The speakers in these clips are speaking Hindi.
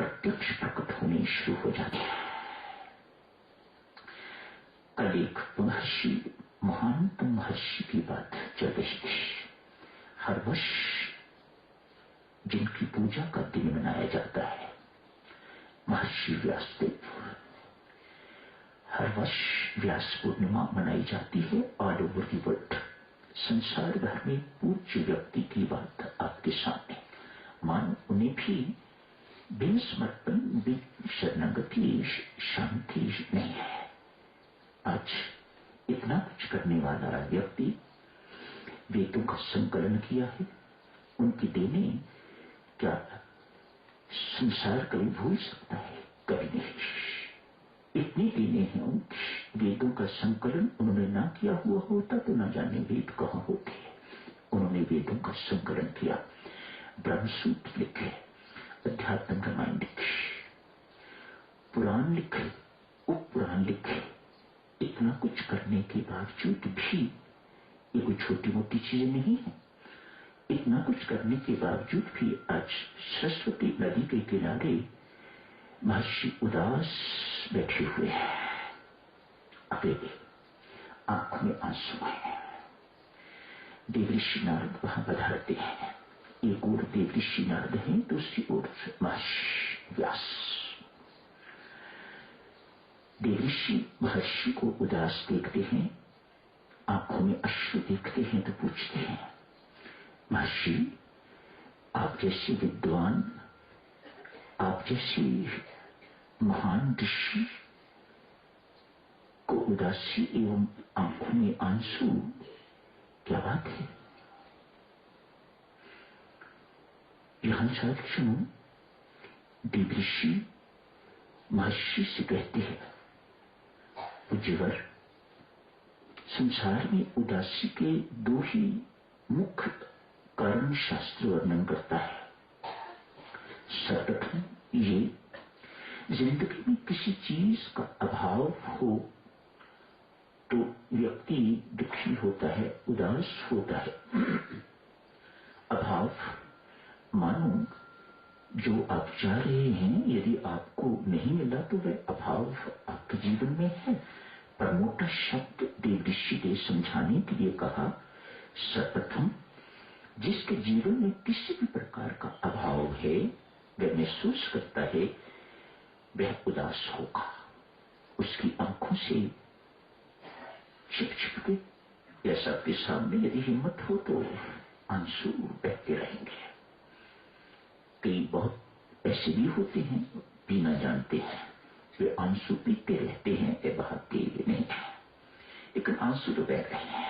प्रत्यक्ष प्रकट होने शुरू हो जाते हैं। कल एक महर्षि, महानतम महर्षि की बात चल रही थी। हर वर्ष जिनकी पूजा का दिन मनाया जाता है, महर्षि व्यासदेव, हर वर्ष व्यास पूर्णिमा मनाई जाती है। ऑल ओवर द वर्ल्ड, संसार भर में पूज्य व्यक्ति की बात आपके सामने, मानो उन्हें भी बिन समर्पण, बिन शरणागति शांति नहीं है। आज इतना कुछ करने वाला व्यक्ति, वेदों का संकलन किया है, उनकी देने क्या संसार कभी भूल सकता है? कभी नहीं। इतनी देने हैं उनकी, वेदों का संकलन उन्होंने ना किया हुआ होता तो ना जाने वेद कहां होते। उन्होंने वेदों का संकलन किया, ब्रह्मसूत्र लिखे, अध्यात्म रामायण लिखे, पुराण लिखे, उपपुराण लिखे। इतना कुछ करने के बावजूद भी ये कोई छोटी मोटी चीज नहीं है। इतना कुछ करने के बावजूद भी आज सरस्वती नदी के किनारे महर्षि उदास बैठे हुए हैं, अकेले, आंखों में आंसू है। देवऋषि नारद वहां पधारते हैं। एक ओर देवऋषि नारद है, दूसरी ओर महर्षि व्यास। देवऋषि महर्षि को उदास देखते हैं, आंखों में अश्रु देखते हैं तो पूछते हैं, महर्षि, आप जैसे विद्वान, आप जैसे महान ऋषि को उदासी एवं आंखों में आंसू, क्या बात है? यहां साथ सुनो। देवऋषि महर्षि से कहते हैं, पूज्यवर, संसार में उदासी के दो ही मुख्य कारण शास्त्र वर्णन करता है। सर्वप्रथम ये, जिंदगी में किसी चीज का अभाव हो तो व्यक्ति दुखी होता है, उदास होता है। अभाव मानो जो आप चाह रहे हैं, यदि आपको नहीं मिला तो वह अभाव आपके जीवन में है। पर मोटा शब्द देवऋषि ने समझाने के लिए कहा, सर्वप्रथम जिसके जीवन में किसी भी प्रकार का अभाव है, वह महसूस करता है, वह उदास होगा। उसकी आंखों से छिप छिप के या सबके सामने यदि हिम्मत हो तो आंसू बहते रहेंगे। कई बहुत ऐसे भी होते हैं, पीना जानते हैं, वे आंसू पीते रहते हैं, वे बहाते नहीं है, लेकिन आंसू तो बह रहे हैं।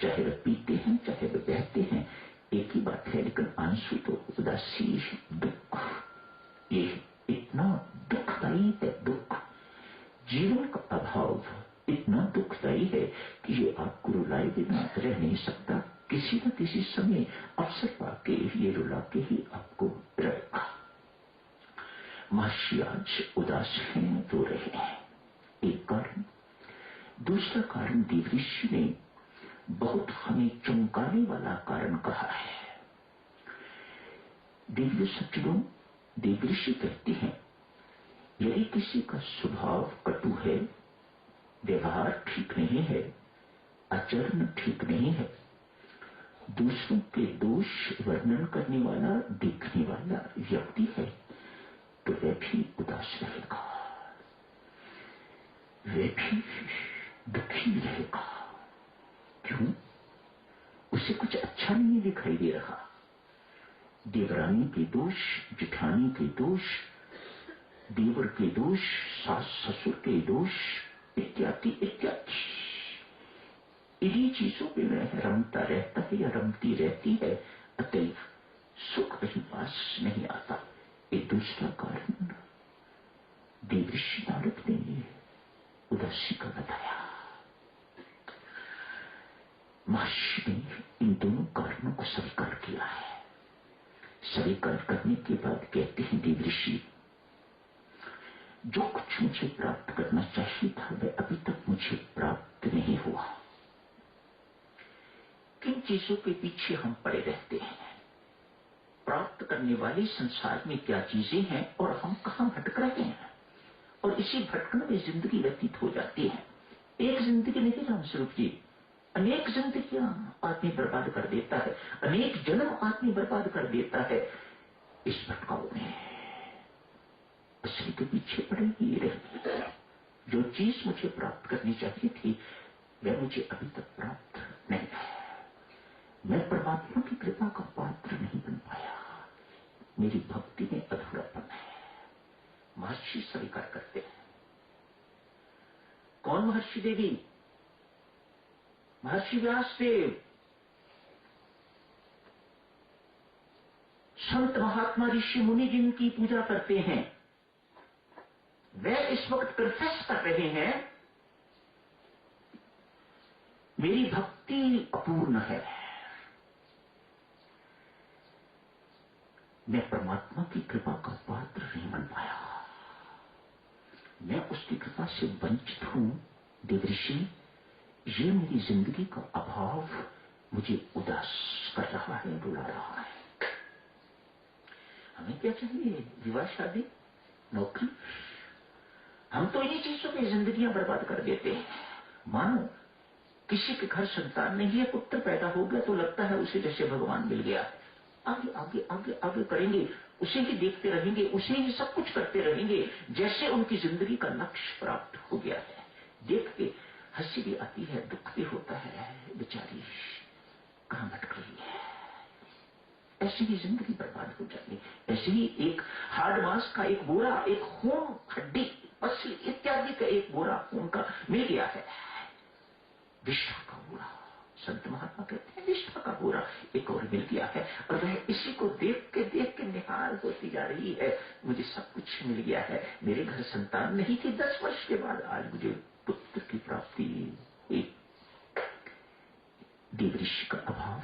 चाहे वे पीते हैं, चाहे वे बहते हैं, एक ही बात है, लेकिन आंसू तो उदासी, दुख, ये इतना दुखदायी है। दुख, जीवन का अभाव इतना दुखदायी है कि ये आपको रुलाए बिना रह नहीं सकता। किसी न किसी समय अवसर पाके ये रुला के ही आपको रहेगा। महर्षि आज उदास हैं, रो रहे हैं, एक कारण। दूसरा कारण देवऋषि ने बहुत हमें चमकाने वाला कारण कहा है। दिव्य सज्जनों, देवऋषि कहते हैं, यदि किसी का स्वभाव कटु है, व्यवहार ठीक नहीं है, आचरण ठीक नहीं है, दूसरों के दोष वर्णन करने वाला, देखने वाला व्यक्ति है, तो वह भी उदास रहेगा, वह भी दुखी रहेगा। क्यों? उसे कुछ अच्छा नहीं दिखाई दे रहा। देवरानी के दोष, जेठानी के दोष, देवर के दोष, सास ससुर के दोष, इत्यादि इत्यादि, इन्हीं चीजों पे वह रमता रहता है या रमती रहती है, अतएव सुख कहीं पास नहीं आता। एक दूसरा कारण देवऋषि नारद ने उदासी का बताया। महर्षि ने इन दोनों कारणों को स्वीकार किया है। स्वीकार करने के बाद कहते हैं देवऋषि, जो कुछ मुझे प्राप्त करना चाहिए था वह अभी तक मुझे प्राप्त नहीं हुआ। किन चीजों के पीछे हम पड़े रहते हैं? प्राप्त करने वाली संसार में क्या चीजें हैं और हम कहां भटक रहे हैं, और इसी भटकने में जिंदगी व्यतीत हो जाती है। एक जिंदगी नहीं रामस्वरूप जी, अनेक जिंदगियां आदमी बर्बाद कर देता है, अनेक जन्म आदमी बर्बाद कर देता है इस भटकाव में। असली के पीछे पड़े ही रहती। जो चीज मुझे प्राप्त करनी चाहिए थी वह मुझे अभी तक प्राप्त नहीं है। मैं परमात्मा की कृपा का पात्र नहीं बन पाया। मेरी भक्ति में अधूरापन है। महर्षि स्वीकार करते हैं। कौन महर्षि देवी? महर्षि व्यासदेव। संत महात्मा ऋषि मुनि जिनकी पूजा करते हैं वे इस वक्त कन्फेस कर रहे हैं मेरी भक्ति अपूर्ण है। मैं परमात्मा की कृपा का पात्र नहीं बन पाया। मैं उसकी कृपा से वंचित हूं। देवऋषि, ये मेरी जिंदगी का अभाव मुझे उदास कर रहा है, रुला रहा है। हमें क्या चाहिए? विवाह, शादी, नौकरी। हम तो इन्हीं चीजों में जिंदगियां बर्बाद कर देते हैं। मानो किसी के घर संतान नहीं है, पुत्र पैदा हो गया तो लगता है उसे जैसे भगवान मिल गया। आगे आगे आगे आगे करेंगे, उसे ही देखते रहेंगे, उसे ही सब कुछ करते रहेंगे, जैसे उनकी जिंदगी का लक्ष्य प्राप्त हो गया है। देख के हंसी भी आती है, दुख भी होता है, बेचारी कहां भटक रही है। ऐसी ही जिंदगी बर्बाद हो जाती। ऐसे ही एक हार्ड मांस का एक बोरा, एक खून, हड्डी, पसली इत्यादि का एक बोरा खून का मिल गया है। निष्ठा का बोरा, संत महात्मा कहते हैं निष्ठा का बोरा एक और मिल गया है, और वह इसी को देख के निहाल होती जा रही है। मुझे सब कुछ मिल गया है। मेरे घर संतान नहीं थी, 10 वर्ष के बाद आज मुझे पुत्र की प्राप्ति हुई। देवऋषि का अभाव,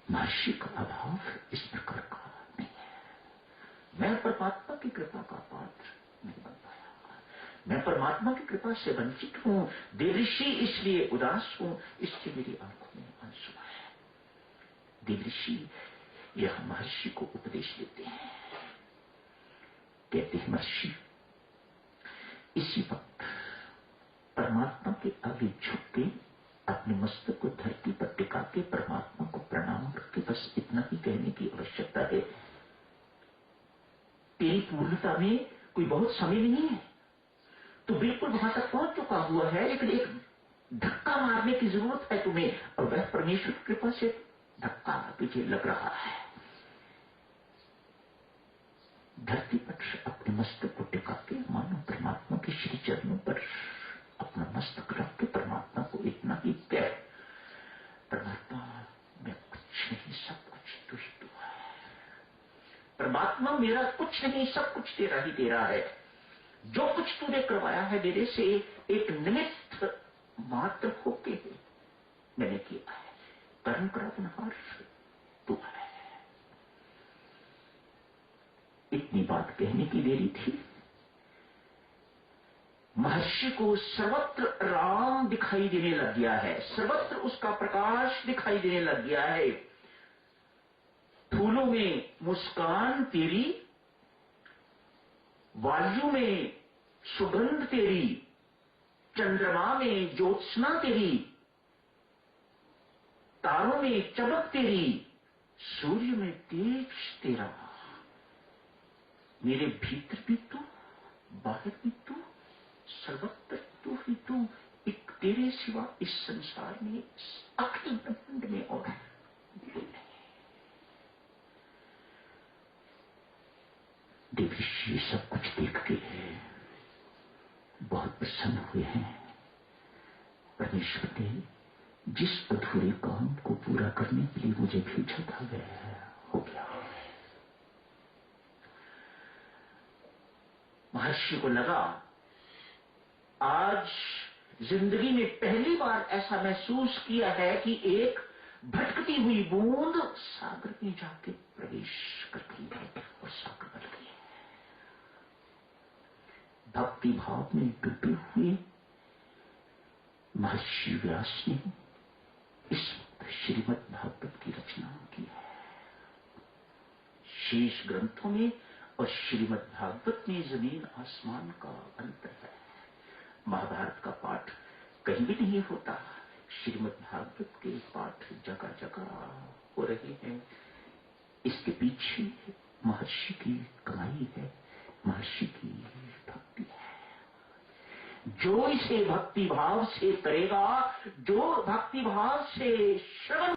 महर्षि का अभाव इस प्रकार का नहीं है। मैं परमात्मा की कृपा का पात्र नहीं बन पाया। मैं परमात्मा की कृपा से वंचित हूं। देवऋषि इसलिए उदास हूं, इसलिए मेरी आंखों में आंसू है। देवऋषि यह महर्षि को उपदेश देते हैं। कहते हैं महर्षि, इसी वक्त परमात्मा के आगे झुक के अपने मस्तक को धरती पर टिका के परमात्मा को प्रणाम करके बस इतना ही कहने की आवश्यकता है, तेरी पूर्णता में कोई बहुत समय नहीं है, तो बिल्कुल वहां तक पहुंच चुका हुआ है, लेकिन एक धक्का मारने की जरूरत है तुम्हें, और वह परमेश्वर की कृपा से धक्का तुझे लग रहा है। धरती पर अपने मस्तक को टिका के मानो परमात्मा के श्री चरणों पर अपना मस्तक रख के परमात्मा को इतना ही कह, परमात्मा मैं कुछ नहीं, सब कुछ तू ही तू है। परमात्मा मेरा कुछ नहीं, सब कुछ तेरा ही तेरा है। जो कुछ तूने करवाया है मेरे से एक निमित्त मात्र होके मैंने किया है। कर्म करनहार तू है। इतनी बात कहने की देरी थी, महर्षि को सर्वत्र राम दिखाई देने लग गया है, सर्वत्र उसका प्रकाश दिखाई देने लग गया है। फूलों में मुस्कान तेरी, वायु में सुगंध तेरी, चंद्रमा में ज्योत्सना तेरी, तारों में चमक तेरी, सूर्य में तेज तेरा। मेरे भीतर भी तू, बाहर भी तू, सर्वत्र तू ही तू। एक तेरे सिवा इस संसार में, अखिल ब्रह्मांड में और कोई नहीं। देवऋषि सब कुछ देख के बहुत प्रसन्न हुए हैं। परमेश्वर ने जिस अधूरे काम को पूरा करने के लिए मुझे भेजा था वह हो गया। महर्षि को लगा आज जिंदगी में पहली बार ऐसा महसूस किया है कि एक भटकती हुई बूंद सागर में जाके प्रवेश कर गई है और सागर बन गई है। भक्ति भाव में डूबे हुए महर्षि व्यास ने इस वक्त श्रीमद् भागवत की रचना की है। शेष ग्रंथों में और श्रीमद् भागवत में जमीन आसमान का अंतर है। महाभारत का पाठ कहीं भी नहीं होता, श्रीमद् भागवत के पाठ जगह जगह हो रहे हैं। इसके पीछे महर्षि की कमाई है, महर्षि की भक्ति है। जो इसे भक्ति भाव से करेगा, जो भक्ति भाव से श्रवण